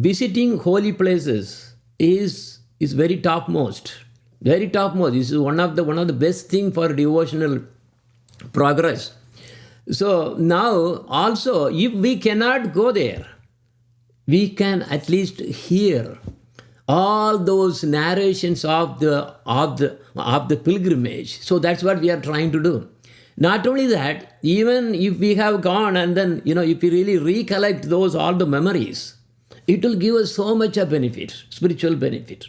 visiting holy places is very topmost. Very topmost. This is one of the best thing for devotional progress. So now also, if we cannot go there, we can at least hear all those narrations of the pilgrimage. So that's what we are trying to do. Not only that, even if we have gone and then, if we really recollect all the memories, it will give us so much a benefit, spiritual benefit.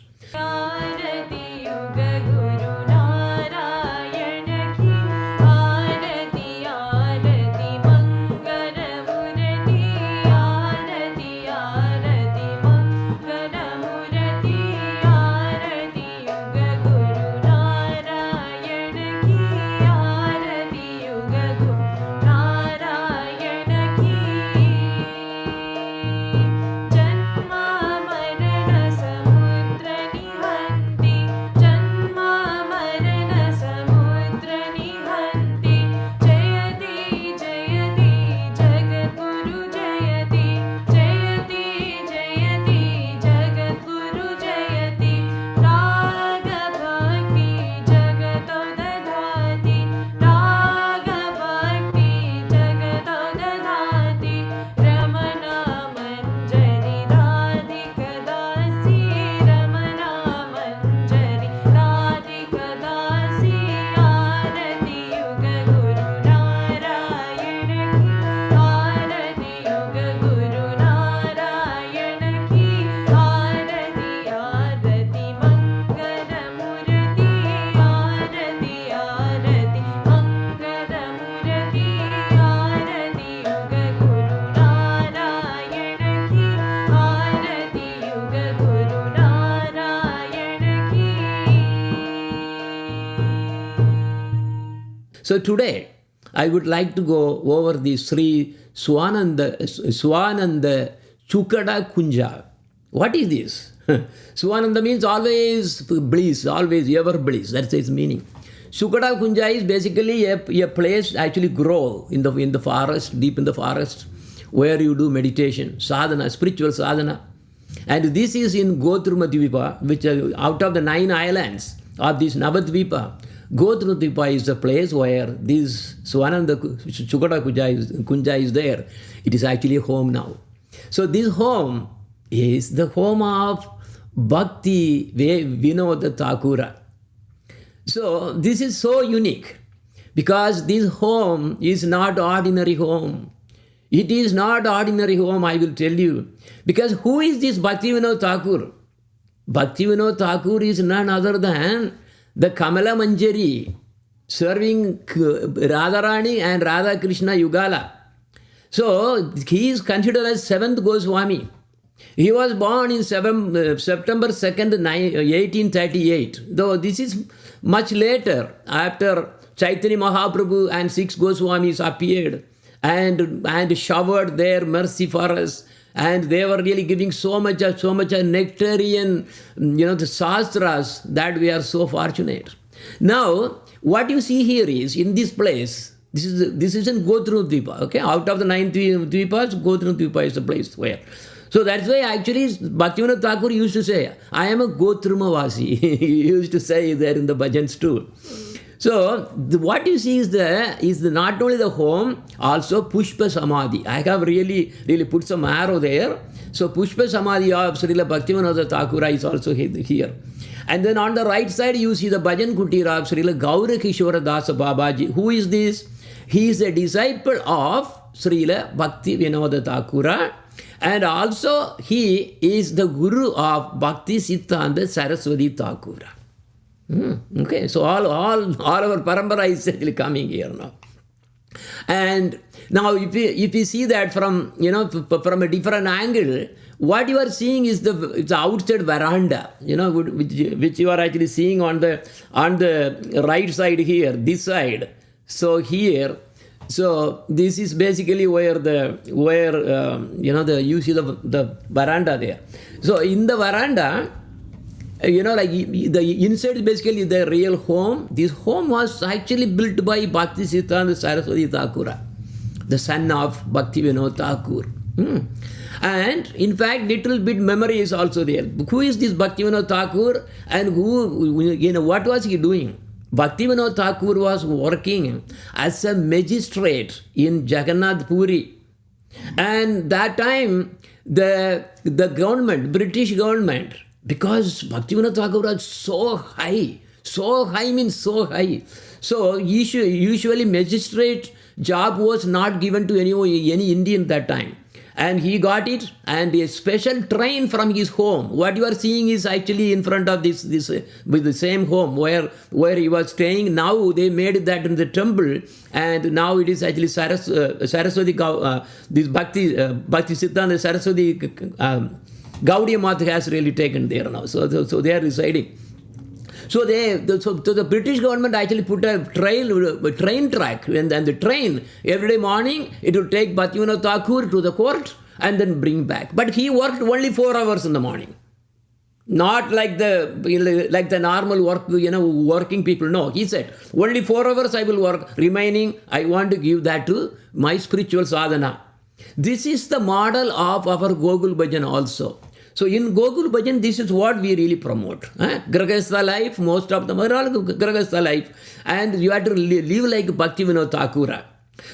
So today, I would like to go over the Sri Swananda Chukada Kunja. What is this? Swananda means always bliss, always ever bliss. That's its meaning. Chukada Kunja is basically a place actually grow in the forest, deep in the forest, where you do meditation, sadhana, spiritual sadhana. And this is in Navadwip, which out of the 9 islands of this Navadwip, Navadwip is the place where this Swananda Chukada Kunja is there. It is actually home now. So this home is the home of Bhakti Vinoda Thakura. So this is so unique because this home is not ordinary home. It is not ordinary home, I will tell you. Because who is this Bhakti Vinoda Thakur? Bhakti Vinoda Thakur is none other than the Kamala Manjari serving Radharani and Radha Krishna Yugala. So he is considered as 7th Goswami. He was born in September 2nd, 1838. Though this is much later, after Chaitanya Mahaprabhu and 6 Goswamis appeared and showered their mercy for us. And they were really giving so much a nectarian, the shastras, that we are so fortunate. Now, what you see here is, in this place, this is in Navadwip, okay? Out of the 9 dvipas, Navadwip is the place where. So that's why actually Bhaktivinoda Thakur used to say, I am a Gotrimavasi. He used to say there in the Bhajans too. So what you see is not only the home, also Pushpa Samadhi. I have really put some arrow there. So Pushpa Samadhi of Srila Bhaktivinoda Thakura is also here. And then on the right side you see the Bhajan Kutira of Srila Gaura Kishora Dasa Babaji. Who is this? He is a disciple of Srila Bhakti Vinoda Thakura. And also he is the guru of Bhakti Siddhanta Saraswati Thakura. Okay, so all our parampara is actually coming here now. And now if you see that from a different angle, what you are seeing is the outside veranda, which you are actually seeing on the right side here, this side. So here, so this is basically where you see the veranda there. So in the veranda, like the inside is basically the real home. This home was actually built by Bhakti Siddhanta Saraswati Thakura, the son of Bhakti Vinoda Thakur. And in fact, little bit memory is also there. Who is this Bhakti Vinod Thakur, and what was he doing? Bhakti Vinod Thakur was working as a magistrate in Jagannath Puri. And that time, the government, British government, because Bhakti Vinod Thakur was so high means so high. So usually magistrate job was not given to any Indian that time. And he got it, and a special train from his home. What you are seeing is actually in front of this with the same home where he was staying. Now they made that in the temple, and now it is actually Saraswati, this Bhakti Siddhanta Saraswati Gaudiya Math has really taken there now. So they are residing. So the British government actually put a train track, and the train every day morning it would take Bhakti Vinod Thakur to the court and then bring back. But he worked only 4 hours in the morning, not like the normal work working people. No, he said only 4 hours I will work. Remaining I want to give that to my spiritual sadhana. This is the model of our Gokul Bhajan also. So in Gokul Bhajan, this is what we really promote. Grahastha life, most of them are all Grahastha life. And you have to live like Bhakti Vinod Thakura.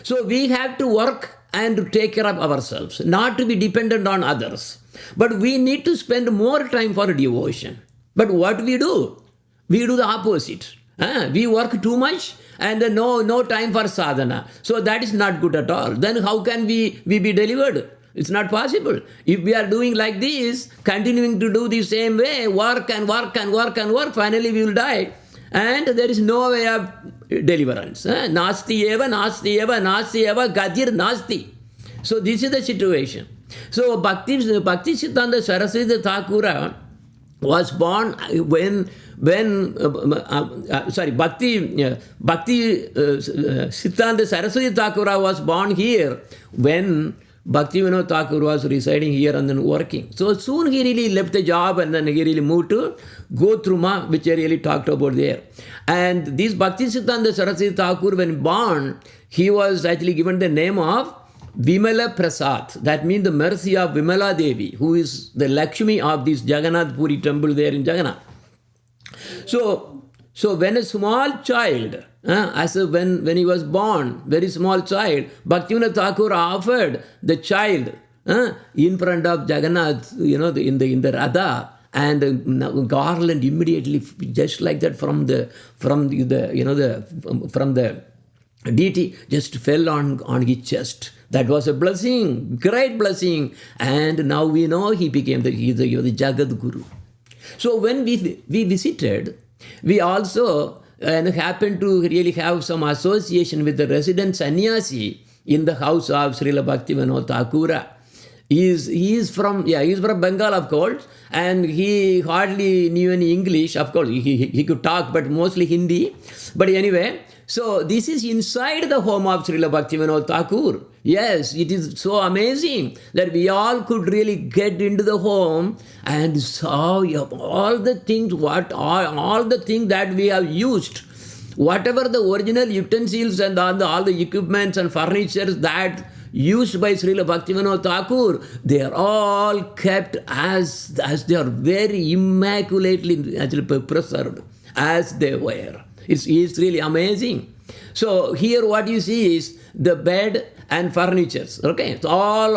So we have to work and take care of ourselves, not to be dependent on others. But we need to spend more time for devotion. But what we do? We do the opposite. We work too much and then no time for sadhana. So that is not good at all. Then how can we be delivered? It's not possible. If we are doing like this, continuing to do the same way, work, finally we will die. And there is no way of deliverance. Nasti eva, gadir nasti. So this is the situation. So Bhakti Siddhanta Saraswati Thakura was born when Bhakti Siddhanta Saraswati Thakura was born here when Bhakti Vinod Thakur was residing here and then working. So soon he really left the job and then he really moved to Gothruma, which I really talked about there. And this Bhakti Siddhanta Saraswati Thakur, when born, he was actually given the name of Vimala Prasad. That means the mercy of Vimala Devi, who is the Lakshmi of this Jagannath Puri temple there in Jagannath. So when a small child, when he was born, very small child, Bhakti Vinod Thakur offered the child in front of Jagannath, in the Radha, and garland immediately, just like that, from the deity, just fell on his chest. That was a blessing, great blessing, and now we know he became the Jagat Guru. So when we visited, we also happened to really have some association with the resident sannyasi in the house of Srila Bhakti Vinod Thakura. He is from Bengal, of course, and he hardly knew any English. Of course, he could talk, but mostly Hindi. But anyway, so this is inside the home of Srila Bhakti Vinod Thakur. Yes, it is so amazing that we all could really get into the home and saw all the things, all the things that we have used. Whatever the original utensils and all the equipments and furnitures that used by Srila Bhakti Vinod Thakur, they are all kept as they are very immaculately actually preserved as they were. It's really amazing. So here what you see is the bed and furnitures. Okay, so all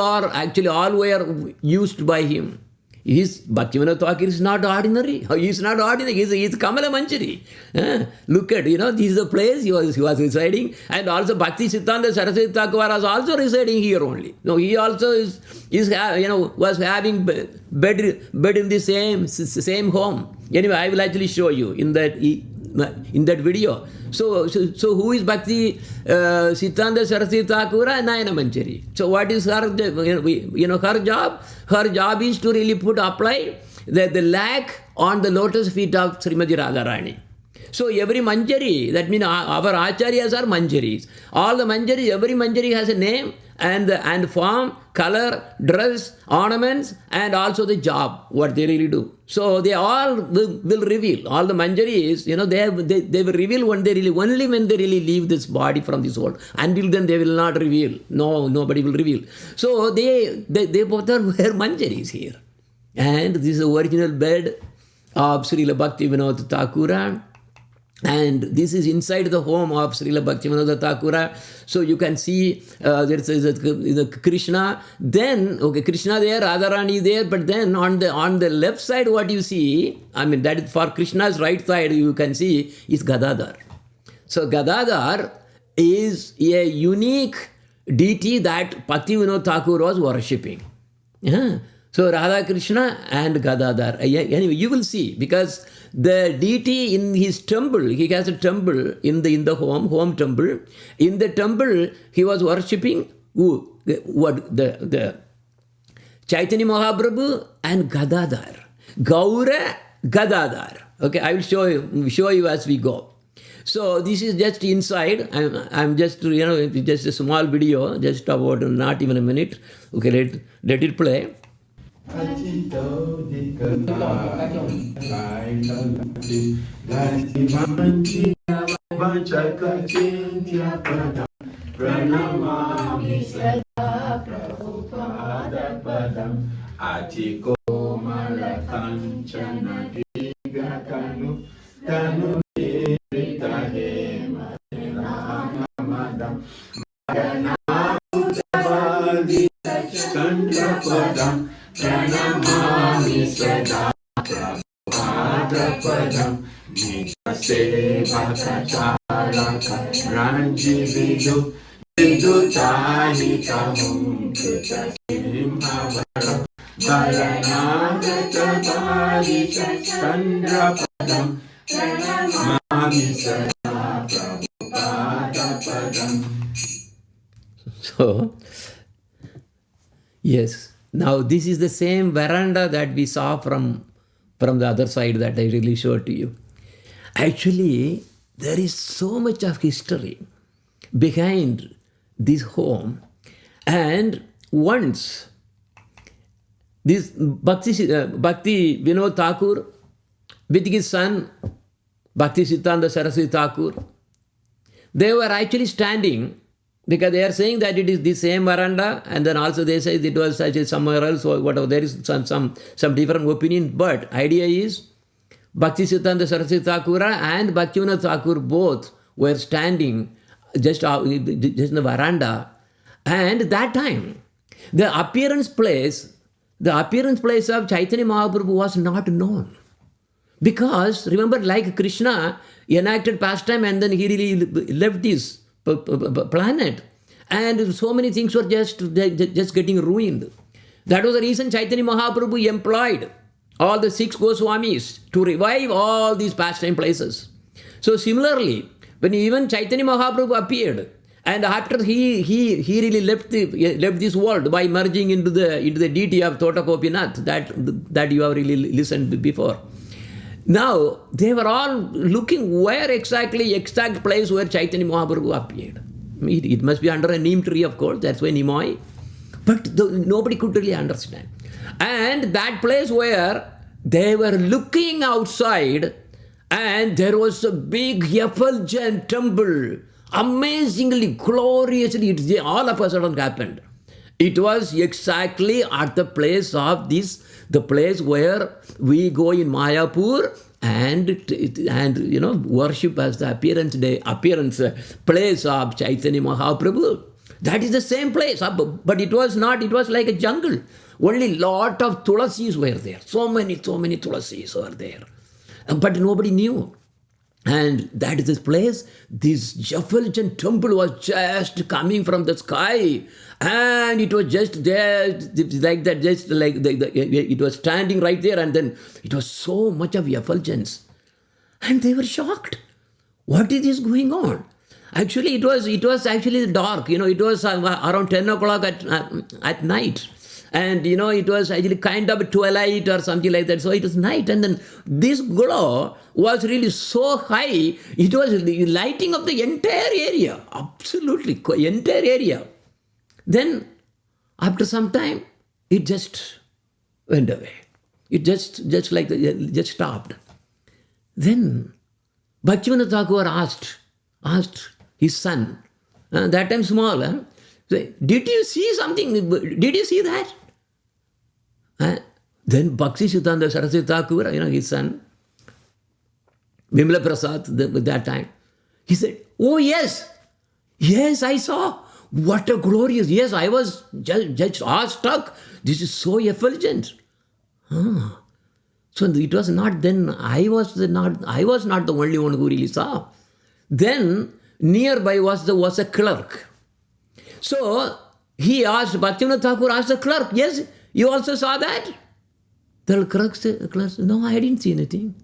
were used by him. Bhakti Vinod Thakur is not ordinary. He is not ordinary. He is Kamala Manjari. Look at, this is the place he was residing. And also Bhakti Siddhanta Saraswati Thakur was also residing here only. No, he also was having bed in the same home. Anyway, I will actually show you in that video. So who is Bhakti Siddhanta Saraswati Thakura? Nayana Manjari. So what is her, her job? Her job is to really apply the lac on the lotus feet of Srimati Radharani. So every Manjari, that means our Acharyas are Manjaris. All the Manjaris, every Manjari has a name and form, color, dress, ornaments, and also the job, what they really do. So they all will reveal. All the manjaris, they will reveal when they really, only when they really leave this body from this world. Until then they will not reveal. No, nobody will reveal. So they both are wear manjaris here. And this is the original bed of Srila Bhakti Vinoda Thakura. And this is inside the home of Srila Bhakti Vinoda Thakura. So you can see there is Krishna. Then, Krishna there, Radharani there. But then on the left side, what you see, that is for Krishna's right side, you can see is Gadadhar. So Gadadhar is a unique deity that Bhakti Vinoda Thakur was worshipping. Yeah. So Radha Krishna and Gadadhar. Anyway, you will see, because the deity in his temple, he has a temple in the home temple. In the temple, he was worshipping the Chaitanya Mahaprabhu and Gadadhar. Gaura Gadadhar. Okay, I will show you as we go. So this is just inside. I'm just just a small video, just about not even a minute. Okay, let it play. Pranamami Sada Prabhupada Nita Seva Kacharaka Ranji Vidu Vidu Tahita Hum Krita Simhavara Balanagata Balisha Chandra Padam Pranamami Sada Prabhupada Padam. So, yes. Now this is the same veranda that we saw from the other side that I really showed to you. Actually, there is so much of history behind this home. And once this Bhakti Vinod Thakur with his son Bhakti Siddhanta Saraswati Thakur, they were actually standing, because they are saying that it is the same veranda, and then also they say it was actually somewhere else or whatever. There is some different opinion, but idea is Bhakti Siddhanta Saraswati Thakura and Bhaktivinoda Thakur both were standing just in the veranda. And that time, the appearance place of Chaitanya Mahaprabhu was not known. Because remember, like Krishna enacted pastime and then he really left this planet, and so many things were just getting ruined. That was the reason Chaitanya Mahaprabhu employed all the 6 Goswamis to revive all these pastime places. So similarly, when even Chaitanya Mahaprabhu appeared, and after he really left this world by merging into the deity of Tota Gopinath that you have really listened before. Now, they were all looking where exact place where Chaitanya Mahaprabhu appeared. It must be under a neem tree, of course, that's why Nimoi. But nobody could really understand. And that place where they were looking outside, and there was a big effulgent temple, amazingly, gloriously, all of a sudden happened. It was exactly at the place of the place where we go in Mayapur and worship as the appearance place of Chaitanya Mahaprabhu. That is the same place, but it was not. It was like a jungle. Only lot of tulasis were there. So many tulasis were there, but nobody knew. And that is this place. This effulgent temple was just coming from the sky, and it was just there, like that, just like it was standing right there, and then it was so much of effulgence, and they were shocked. What is this going on? Actually, it was actually dark. It was around 10 o'clock at night. And, it was actually kind of twilight or something like that. So it was night. And then this glow was really so high, it was lighting up the entire area. Absolutely, entire area. Then, after some time, it just went away. It just stopped. Then, Bhaktivinoda Thakur asked his son, that time small, did you see something? Did you see that? Then Bhakti Siddhanta Saraswati Thakur, his son, Vimla Prasad, at that time, he said, oh yes, I saw. What a glorious, yes, I was just awestruck. This is so effulgent. So it was not then, I was not the only one who really saw. Then nearby was a clerk. So he asked, Bhaktivinoda Thakur asked the clerk, yes, you also saw that? The clerk said, no, I didn't see anything.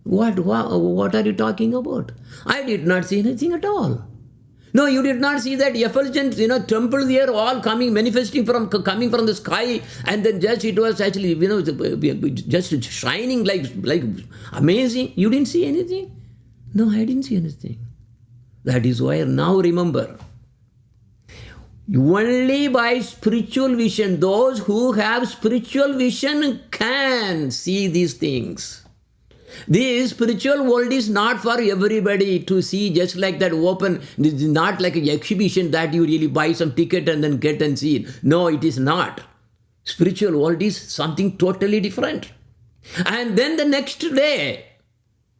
What are you talking about? I did not see anything at all. No, you did not see that effulgent, temple there, all coming from the sky, and then just it was actually, just shining like amazing. You didn't see anything? No, I didn't see anything. That is why now remember, only by spiritual vision, those who have spiritual vision can see these things. This spiritual world is not for everybody to see just like that open. This is not like an exhibition that you really buy some ticket and then get and see it. No, it is not. Spiritual world is something totally different. And then the next day,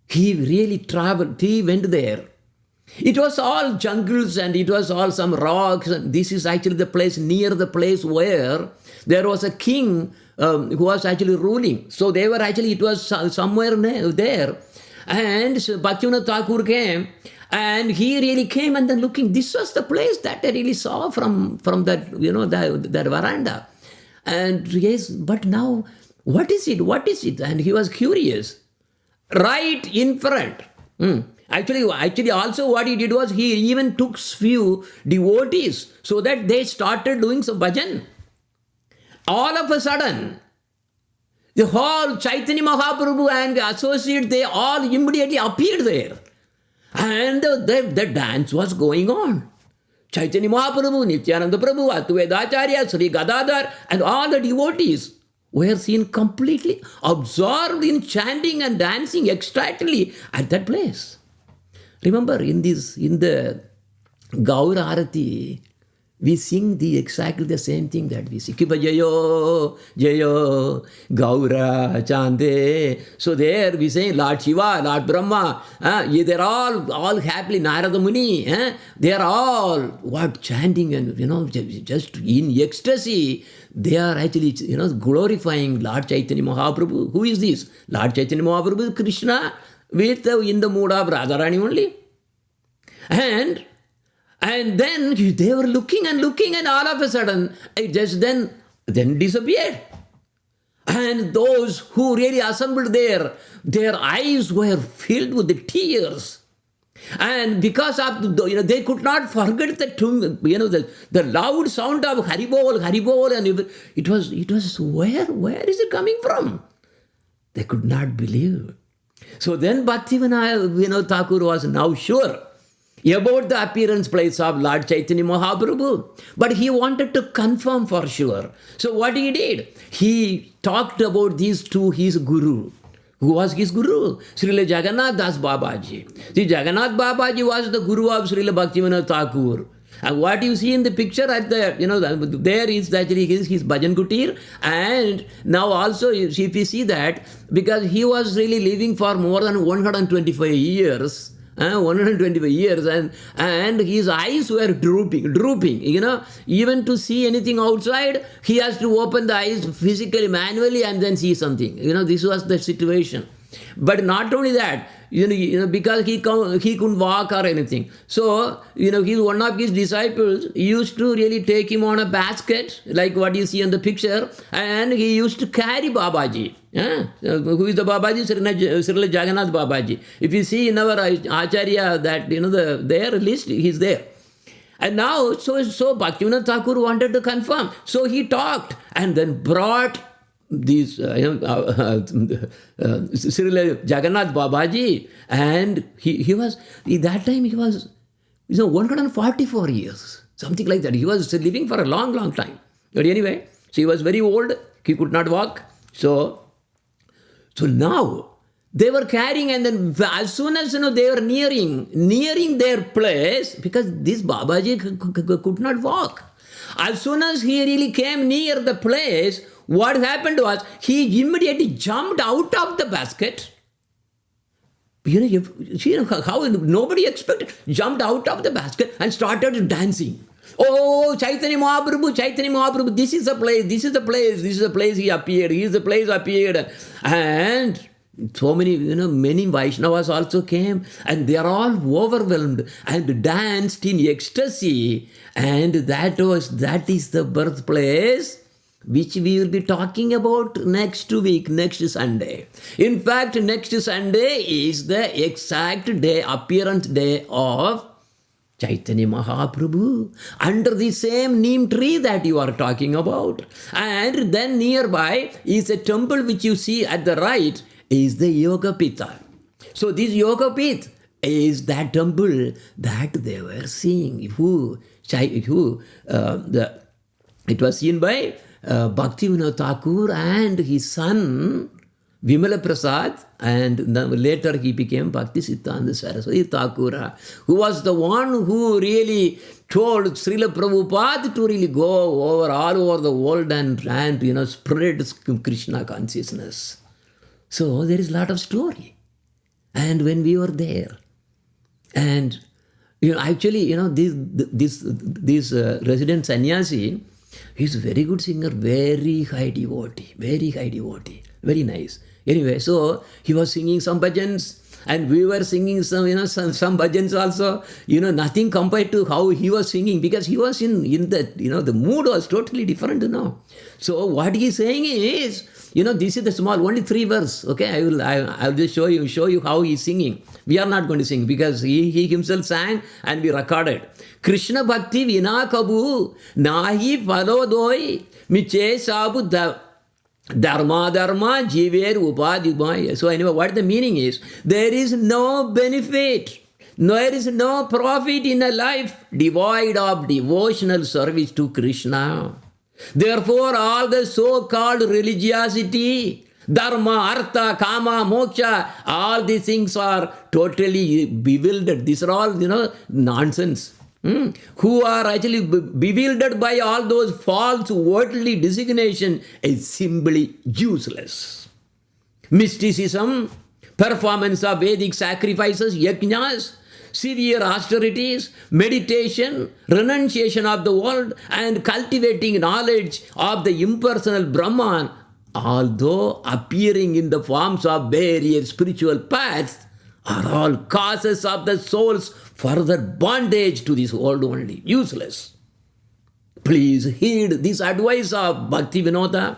he really traveled. He went there. It was all jungles and it was all some rocks. And this is actually the place, near the place where there was a king who was actually ruling. So they were actually, it was somewhere there. And Bhaktivinoda Thakur came, and he really came and then looking, this was the place that I really saw from that, that veranda. And yes, but now, what is it? What is it? And he was curious. Right in front. Actually, also what he did was, he even took few devotees so that they started doing some bhajan. All of a sudden, the whole Chaitanya Mahaprabhu and associates, they all immediately appeared there. And the dance was going on. Chaitanya Mahaprabhu, Nityananda Prabhu, Advaitacharya, Sri Gadadhar, and all the devotees were seen completely absorbed in chanting and dancing ecstatically at that place. Remember, in the Gaur Arati, we sing exactly the same thing that we sing. Kipa Jayo, Jayo, Gaura, Chande. So there we say Lord Shiva, Lord Brahma. They're all happily, Narada Muni. They are all chanting and, just in ecstasy. They are actually, glorifying Lord Chaitanya Mahaprabhu. Who is this? Lord Chaitanya Mahaprabhu is Krishna in the mood of Radharani only. And then they were looking, and all of a sudden, it just then disappeared. And those who really assembled there, their eyes were filled with the tears. And because of, they could not forget the loud sound of Haribol, and it was where is it coming from? They could not believe. So then Bhaktivinoda Thakur was now sure about the appearance place of Lord Chaitanya Mahaprabhu. But he wanted to confirm for sure. So what he did? He talked about these to his guru. Who was his guru? Srila Jagannath Das Babaji. See, Jagannath Babaji was the guru of Srila Bhaktivinoda Thakur. And what you see in the picture at the, there is actually his Bhajan Kutir. And now also, if you see that, because he was really living for more than 125 years, 125 years, and his eyes were drooping, even to see anything outside, he has to open the eyes physically, manually, and then see something. This was the situation. But not only that, because he couldn't walk or anything. So, one of his disciples used to really take him on a basket, like what you see in the picture, and he used to carry Babaji. Who is the Babaji? Srila Jagannath Babaji. If you see in our Acharya that, their list, he's there. And now, so Bhaktivinoda Thakur wanted to confirm. So he talked and then brought these Srila Jagannath Babaji, and he was, at that time he was 144 years. Something like that. He was living for a long, long time. But anyway, so he was very old. He could not walk. So now they were carrying, and then as soon as they were nearing their place, because this Babaji could not walk. As soon as he really came near the place, what happened was he immediately jumped out of the basket. How nobody expected. Jumped out of the basket and started dancing. Oh, Chaitanya Mahaprabhu, this is the place he appeared. And so many, many Vaishnavas also came, and they are all overwhelmed and danced in ecstasy. And that is the birthplace which we will be talking about next week, next Sunday. In fact, next Sunday is the exact day, appearance day of Chaitanya Mahaprabhu under the same neem tree that you are talking about. And then nearby is a temple which you see at the right is the Yoga Pitha. So this Yoga Pith is that temple that they were seeing. It was seen by Bhakti Vinoda Thakur and his son Vimala Prasad, and later he became Bhakti Siddhanta Saraswati Thakura, who was the one who really told Srila Prabhupada to really go all over the world and spread Krishna consciousness. So there is a lot of story. And when we were there, and actually, this resident sannyasi, he's a very good singer, very high devotee, very nice. Anyway, so he was singing some bhajans, and we were singing some bhajans also. Nothing compared to how he was singing, because he was in the, the mood was totally different, So what he is saying is, this is the small, only 3 verse. Okay, I will just show you how he is singing. We are not going to sing because he himself sang and we recorded. Krishna Bhakti Vina Kabu Nahi Palodoi Miche Sabu Dharma Jiver Upadhimaya. So anyway, what the meaning is, there is no benefit, there is no profit in a life devoid of devotional service to Krishna. Therefore, all the so-called religiosity, dharma, artha, kama, moksha, all these things are totally bewildered. These are all, nonsense. Who are actually bewildered by all those false worldly designation is simply useless. Mysticism, performance of Vedic sacrifices, yajnas, severe austerities, meditation, renunciation of the world, and cultivating knowledge of the impersonal Brahman, although appearing in the forms of various spiritual paths, are all causes of the soul's further bondage to this world only. Useless. Please heed this advice of Bhakti Vinoda.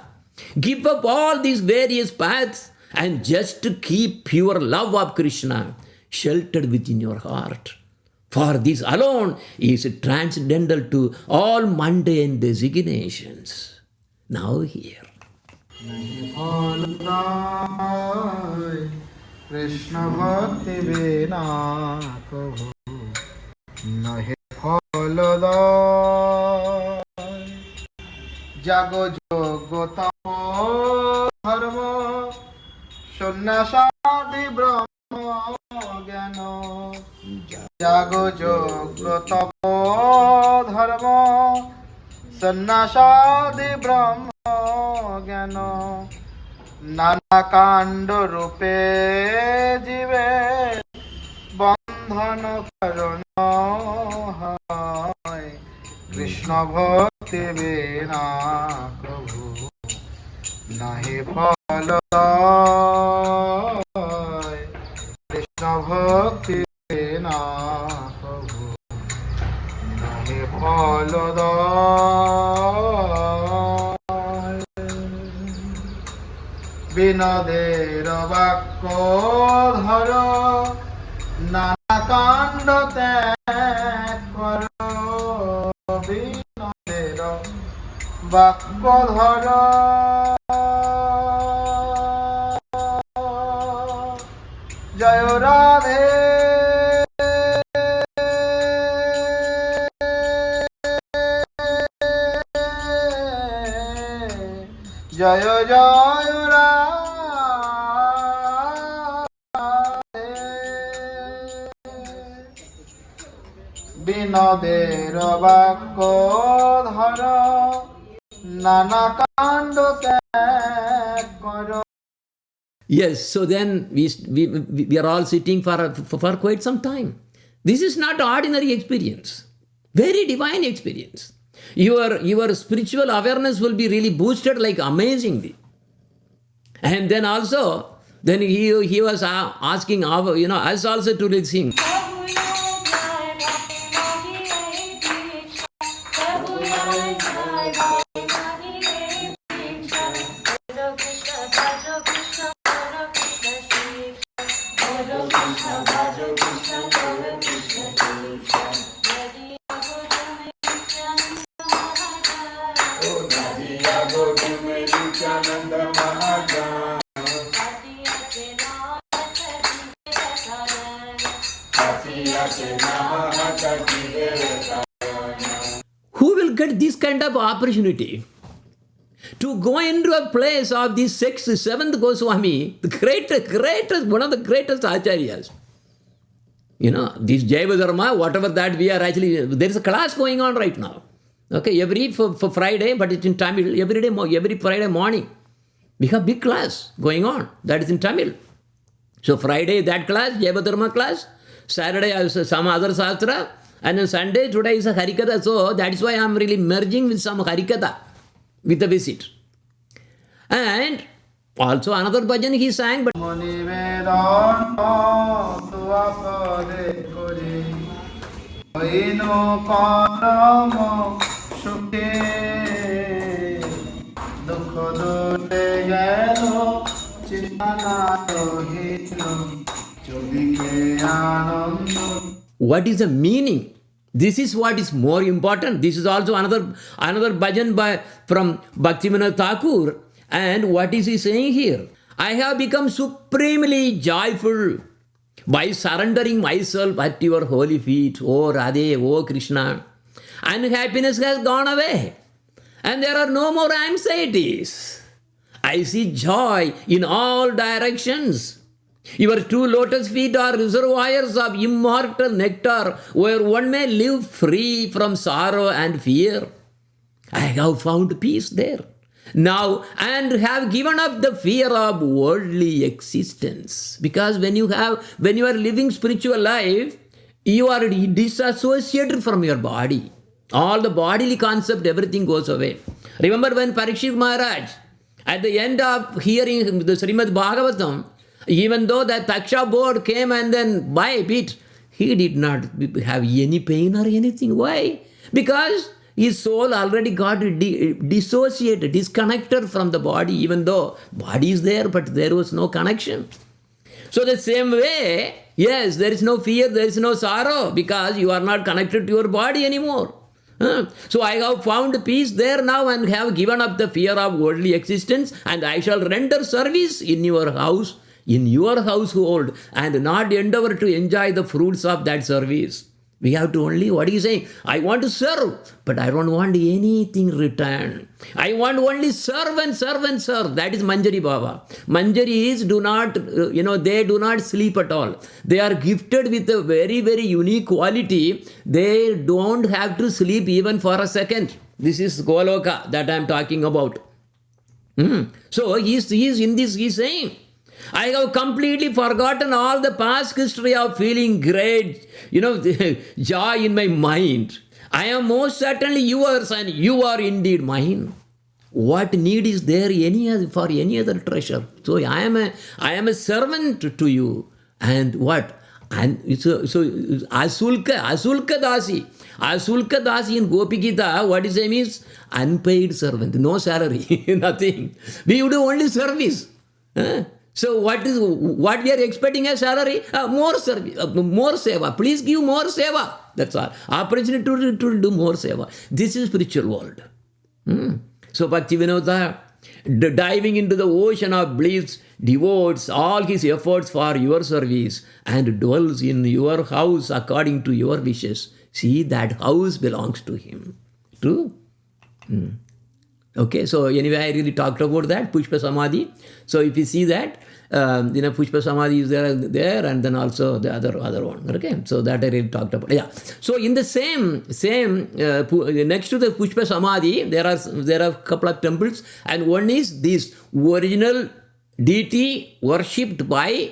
Give up all these various paths and just keep pure love of Krishna sheltered within your heart. For this alone is transcendental to all mundane designations. Now here. Krishna Bhakti Vina Kaho Nahe Phaladai Jago Jogo Tapo Dharma Shunyasadi Brahma Gyano Jago Jogo Tapo Dharma Shunyasadi Brahma Gyano নানা কাণ্ড রূপে জীবে বন্ধন কারণ হয় কৃষ্ণ ভক্তি বিনা প্রভু নাহি ফল কৃষ্ণ ভক্তি বিনা প্রভু নাহি ফল বিনোদের বাক্য ধর নানা কাণ্ড ত্যাগ কর বিনোদের বাক্য ধর জয় রাধে বিনোদের বাক্য ধর নানা কাণ্ড ত্যাগ কর. Yes, so then we are all sitting for quite some time. This is not ordinary experience. Very divine experience. Your spiritual awareness will be really boosted like amazingly. And then also, then he was asking us also to sing. Who will get this kind of opportunity to go into a place of this sixth, seventh Goswami, the greatest, one of the greatest acharyas? This Jaiva Dharma, whatever that we are actually, there is a class going on right now. Okay, for Friday, but it's in Tamil, every Friday morning. We have big class going on, that is in Tamil. So Friday, that class, Jaiva Dharma class, Saturday, some other Shastra, and then Sunday, today is a Harikatha. So that is why I am really merging with some Harikatha, with the visit. And also another bhajan he sang, but what is the meaning? This is what is more important. This is also another bhajan from Bhakti Vinoda Thakur. And what is he saying here? I have become supremely joyful by surrendering myself at your holy feet, O Radhe, O Krishna. And happiness has gone away. And there are no more anxieties. I see joy in all directions. Your two lotus feet are reservoirs of immortal nectar where one may live free from sorrow and fear. I have found peace there now and have given up the fear of worldly existence. Because when you are living spiritual life, you are disassociated from your body. All the bodily concept, everything goes away. Remember when Parikshit Maharaj, at the end of hearing the Srimad Bhagavatam, even though that Taksha board came and then wiped it, he did not have any pain or anything. Why? Because his soul already got dissociated, disconnected from the body, even though body is there, but there was no connection. So the same way, yes, there is no fear, there is no sorrow, because you are not connected to your body anymore. So I have found peace there now and have given up the fear of worldly existence, and I shall render service in your house, in your household, and not endeavor to enjoy the fruits of that service. We have to only, what is he saying? I want to serve, but I don't want anything returned. I want only serve and serve and serve. That is Manjari Baba. Manjaris do not, they do not sleep at all. They are gifted with a very, very unique quality. They don't have to sleep even for a second. This is Goloka that I am talking about. So he is in this, he is saying, I have completely forgotten all the past history of feeling great, joy in my mind. I am most certainly yours and you are indeed mine. What need is there for any other treasure? So I am a servant to you. And what? And so Asulka Dasi. Asulka Dasi in Gopi Gita, what is name is? Unpaid servant, no salary, nothing. We do only service. So what we are expecting as salary? More service, more seva. Please give more seva. That's all. Opportunity to do more seva. This is spiritual world. So Bhakti Vinoda, diving into the ocean of bliss, devotes all his efforts for your service and dwells in your house according to your wishes. See, that house belongs to him. True? Okay, so anyway, I really talked about that, Pushpa Samadhi. So if you see that, Pushpa Samadhi is there, and then also the other one. Okay, so that I really talked about. Yeah. So in the same next to the Pushpa Samadhi, there are a couple of temples, and one is this original deity worshipped by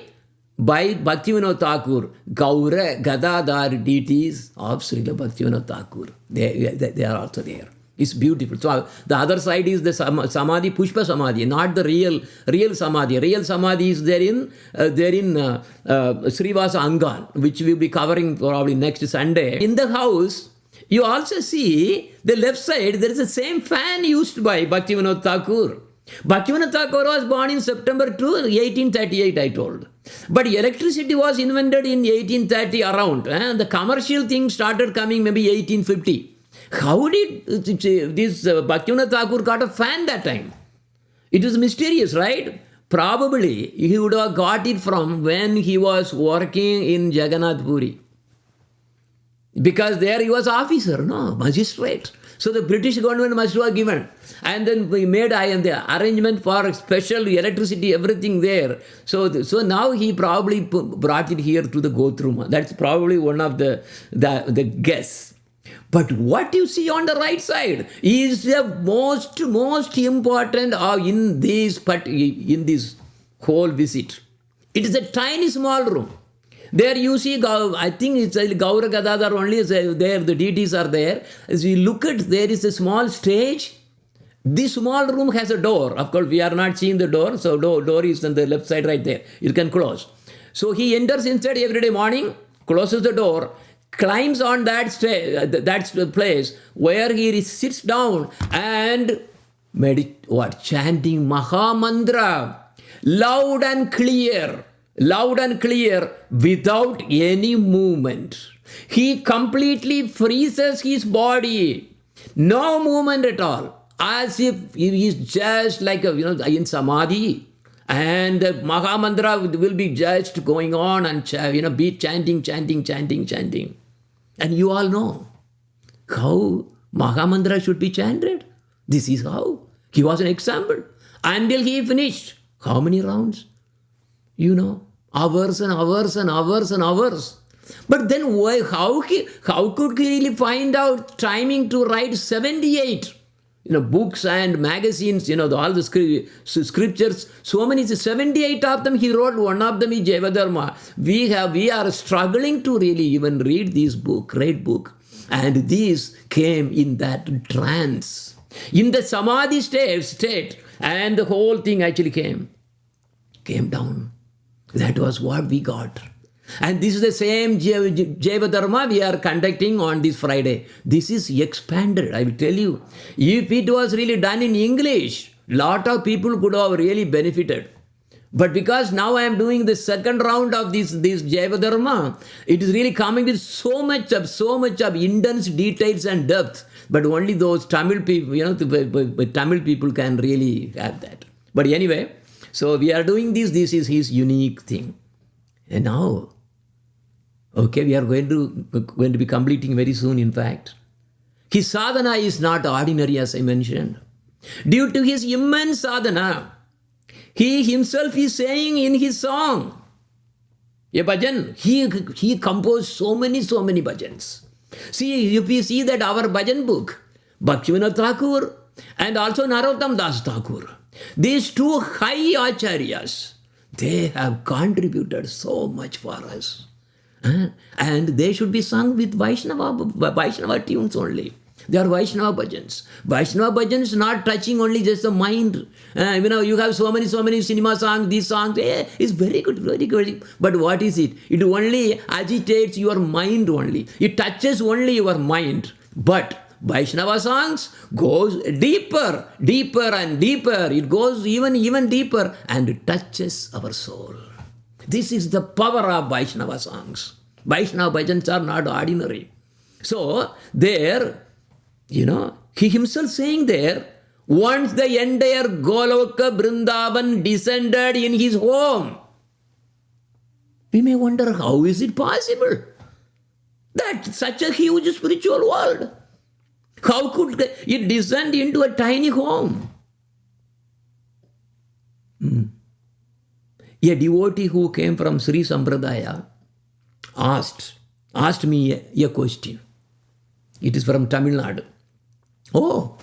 Bhakti Vinoda Thakur, Gaura Gadadhar deities of Srila Bhakti Vinoda Thakur. They are also there. It's beautiful. So the other side is the Samadhi, Pushpa Samadhi, not the real Samadhi. Real Samadhi is there in Srivasa Angan, which we'll be covering probably next Sunday. In the house, you also see the left side, there is the same fan used by Bhakti Vinoda Thakur. Bhakti Vinoda Thakur was born in September 2, 1838, I told. But electricity was invented in 1830 around. The commercial thing started coming maybe 1850. How did this Bhakti Vinoda Thakur got a fan that time? It is mysterious, right? Probably he would have got it from when he was working in Jagannath Puri. Because there he was officer, magistrate. So the British government must have given. And then we made the arrangement for special electricity, everything there. So now he probably brought it here to the Gotruma. That's probably one of the guess. But what you see on the right side is the most important in this whole visit. It is a tiny small room. There you see, I think it's Gaura Gadadhar only there, the deities are there. As you look at, there is a small stage. This small room has a door. Of course, we are not seeing the door, so door is on the left side right there. You can close. So he enters inside every day morning, closes the door, climbs on that place where he sits down and chanting Maha Mantra, loud and clear, without any movement. He completely freezes his body, no movement at all, as if he is just like in Samadhi. And the Maha Mantra will be just going on and be chanting. And you all know how Maha Mantra should be chanted. This is how. He was an example. Until he finished. How many rounds? Hours and hours. But then how could he really find out timing to write 78? Books and magazines, all the scriptures, so many, 78 of them he wrote, one of them is Jayavadharma. We are struggling to really even read this book, great book. And these came in that trance, in the Samadhi state, and the whole thing actually came down. That was what we got. And this is the same Jayavadharma we are conducting on this Friday. This is expanded, I will tell you. If it was really done in English, lot of people could have really benefited. But because now I am doing the second round of this Jayavadharma, it is really coming with so much of intense details and depth. But only those Tamil people, Tamil people can really have that. But anyway, so we are doing this. This is his unique thing. And now, we are going to be completing very soon, in fact. His sadhana is not ordinary, as I mentioned. Due to his immense sadhana, he himself is saying in his song, a bhajan, he composed so many bhajans. See, if you see that our bhajan book, Bhakti Vinoda Thakur and also Narottam Das Thakur, these two high acharyas, they have contributed so much for us. And they should be sung with Vaishnava tunes only. They are Vaishnava bhajans. Vaishnava bhajans not touching only just the mind. You have so many cinema songs, these songs. It's very good, very good. But what is it? It only agitates your mind only. It touches only your mind. But Vaishnava songs goes deeper and deeper. It goes even deeper and it touches our soul. This is the power of Vaishnava songs. Vaishnava bhajans are not ordinary. So there, he himself saying there, once the entire Goloka Vrindavan descended in his home. We may wonder, how is it possible that such a huge spiritual world? How could it descend into a tiny home? A devotee who came from Sri Sampradaya asked me a question. It is from Tamil Nadu. Oh,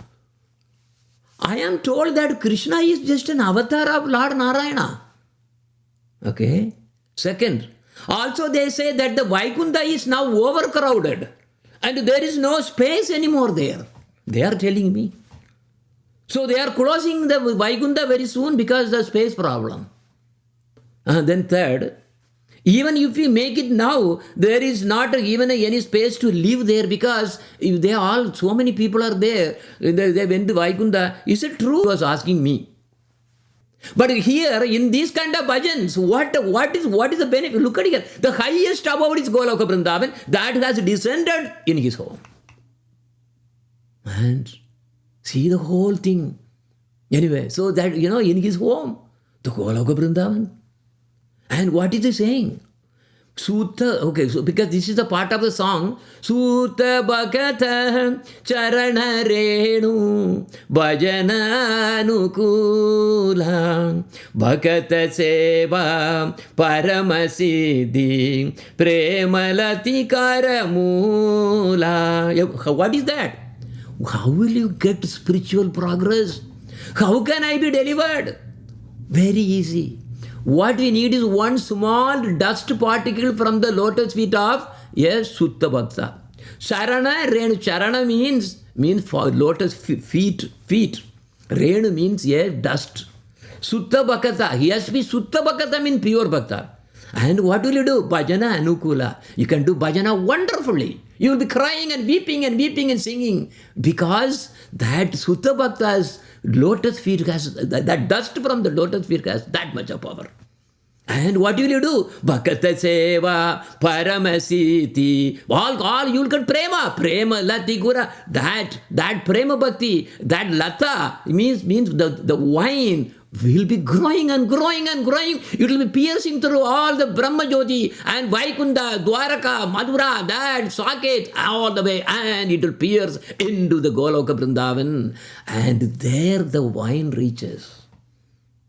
I am told that Krishna is just an avatar of Lord Narayana. Okay. Second, also they say that the Vaikuntha is now overcrowded and there is no space anymore there. They are telling me. So they are closing the Vaikuntha very soon because of the space problem. Then third, even if we make it now, there is not even any space to live there because if they all, so many people are there. They went to Vaikuntha. Is it true? He was asking me. But here, in these kind of bhajans, what is the benefit? Look at it. The highest above is Goloka Vrindavan. That has descended in his home. And see the whole thing. Anyway, so that, in his home, the Goloka Vrindavan. And what is he saying? Sutta, okay, so because this is the part of the song, Sutta Bhakata Charana Renu Bhajana Nukula Bhakata Seva Paramasiddhi Premalati Karamula. What is that? How will you get spiritual progress? How can I be delivered? Very easy. What we need is one small dust particle from the lotus feet of Sutta Bhakta. Charana Renu. Charana means for lotus feet. Renu means dust. Sutta Bhakta. He has to be Sutta Bhakta means pure Bhakta. And what will you do? Bhajana Anukula. You can do bhajana wonderfully. You will be crying and weeping and singing because that Sutta Bhakta's lotus feet has, that dust from the lotus feet has that much of power. And what will you do? Bhakata Seva Paramasiti. All you will get Prema Lati Gura. That Prema Bhakti, that Lata means the wine will be growing and growing and growing. It will be piercing through all the Brahma Jyoti and Vaikunta, Dwaraka, Madhura, that Saket, all the way, and it will pierce into the Goloka Vrindavan. And there the wine reaches.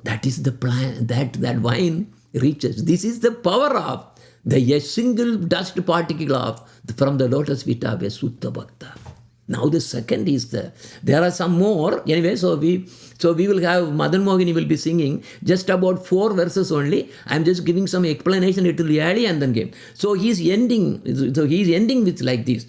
That is the plan, that wine reaches. This is the power of a single dust particle from the lotus feet of a Sutta Bhakta. Now the second is there are some more. Anyway, so we will have Madan Mohini will be singing just about 4 verses only. I am just giving some explanation. It will be early and then game. So he's ending with like this.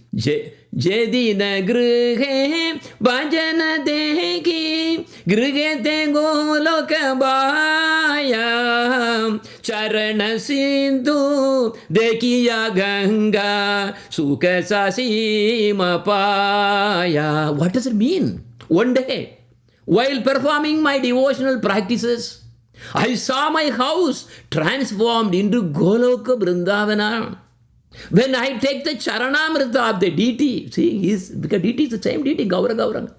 Jedina Gruhe Bhajana Deki Grugete Goloka Bhaya Charana Sindhu Dekiya Ganga Sukha Sasima Paya. What does it mean? One day, while performing my devotional practices, I saw my house transformed into Goloka Vrindavana. When I take the Charanamrita of the deity, see, because deity is the same deity, Gaura.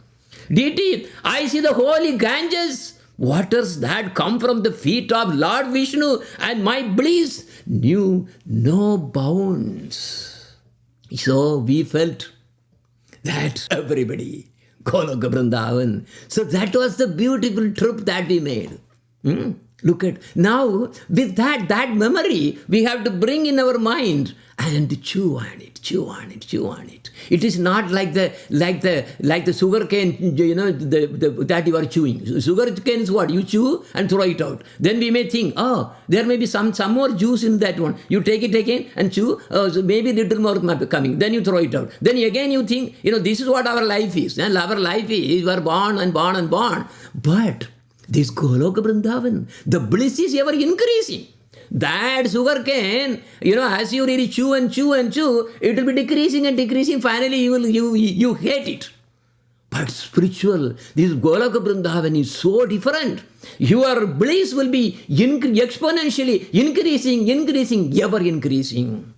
Deity, I see the holy Ganges, waters that come from the feet of Lord Vishnu, and my bliss knew no bounds. So we felt that everybody, Goloka Vrindavan. So that was the beautiful trip that we made. Look at, now with that memory, we have to bring in our mind and chew on it. It is not like the sugar cane, that you are chewing. Sugar cane is what? You chew and throw it out. Then we may think, there may be some more juice in that one. You take it again and chew, so maybe little more coming. Then you throw it out. Then again you think, this is what our life is. And our life is, we are born and born and born. But this Goloka Vrindavan, the bliss is ever increasing. That sugar cane, as you really chew, it will be decreasing and decreasing. Finally, you hate it. But spiritual, this Goloka Vrindavan is so different. Your bliss will be exponentially increasing, ever increasing.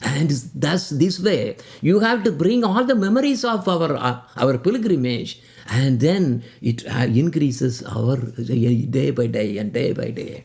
And thus, this way, you have to bring all the memories of our pilgrimage, and then it increases our day by day and day by day.